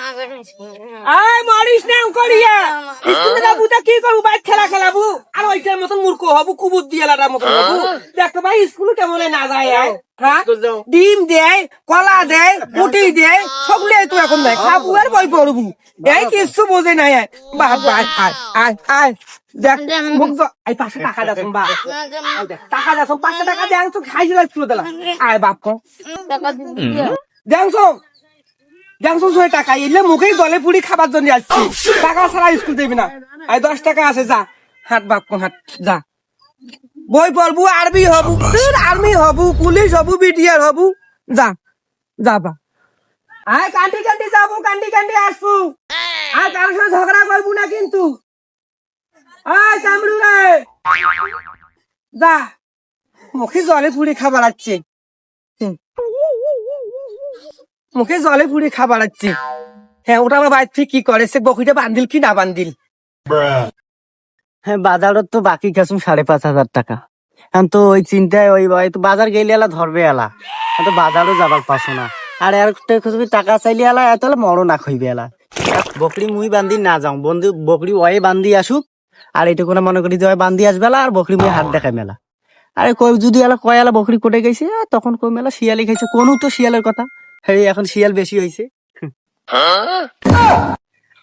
আয় মরিস না করিয়া স্কুলে যাবো তা কি করবো বাইক খেলা খেলাবো আর ওইটার মতন মূর্খ হবো কুবুর দিয়ালাটার মতন হবো দেখো ভাই স্কুলে কেমন না যায় হ্যাঁ ডিম দেয় কলা দেয় মুটি দেয় সবগুলো তো এখন দেয় খাবো আর বই পড়বো এই কিছু বোঝে নাই বাপ আয় আয় আয় দেখ মুখ এই 500 টাকা দেখুন বা টাকা দেখুন 500 টাকা দেন তো খাই দিলা স্কুলে দিলা আয় বাপ কো দেখছো দেখছো 6 টাকা এলে মুখেই জলে পুরি খাবার জন্য আসছি টাকা ছাড়া স্কুল দেবি না আয় 10 টাকা আছে যা হাট বাপ কো হাট যা বই পড়বো আরবি হবু আর্মি হবু পুলিশ হবু বিডিআর হবু যা যাবা আয় কান্দি কান্দি যাবো কান্দি কান্দি আসবো আর কারোর সাথে ঝগড়া করবো না কিন্তু আয় চামড়ু রে যা মুখে জলে পুরি খাবার আছে মুখে জলে পুরি খাবার আছে হ্যাঁ ওটা আমার বাইর থেকে কি করে সে বকরিটা বান্দিল কি না বান্দিল হ্যাঁ বাজারত তো বাকি গেছুম 5,500 টাকা এখন তো ওই চিন্তায় ওই তো বাজার গেলে এলা ধরবে এলা তো বাজারও যাবার পাশো না আর তুমি টাকা চাইলে এলা এত মরো না খইবে এলা বকরি মুই বান্ধি না যাও বন্ধু বকরি ওয়ে বান্ধি আসুক আর এইটুকু না মনে করি যে বান্ধি আসবে আর বকরি মুই হাত দেখাই মেলা আরে কই যদি এলা কয় এলা বকরি কোটে গেছে তখন কই মেলা শিয়ালি খাইছে কোনো তো শিয়ালের কথা হ্যাঁ এখন শিয়াল বেশি হয়েছে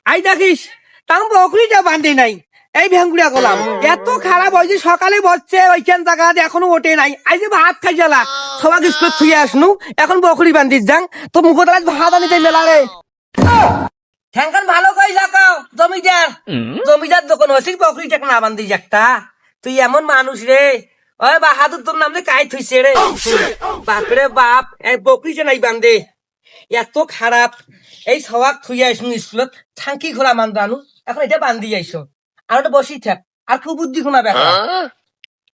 আই দেখিস তাম বকরিটা বান্ধে নাই এই ভেঙ্গুড়িয়া গলাম এত খারাপ হয়েছে সকালে বসছে ওইখান জায়গা এখনো ওঠে নাই আই যে ভাত খাই গেলা সবাই স্কুল থুয়ে আসনু এখন বকরি বান্ধিস যাং তো মুখ তালা ভাত আনিতে মেলা রে ঠ্যাঙ্কান ভালো কই যাকাও জমিদার দোকান হসিস বকরি টাকা না বান্ধিস একটা তুই এমন মানুষ রে ওই বাহাদুর তোর নাম কাই থুইছে রে বাপরে বাপ এক বকরি যে নাই বান্ধে এত খারাপ এই সবাক থুই আইসুন স্কুলত থাঙ্কি ঘোরা মান রানু এখন এটা বান্ধি আইসো আর ওটা বসি থাক আর খুব বুদ্ধি শোনা ব্যাপার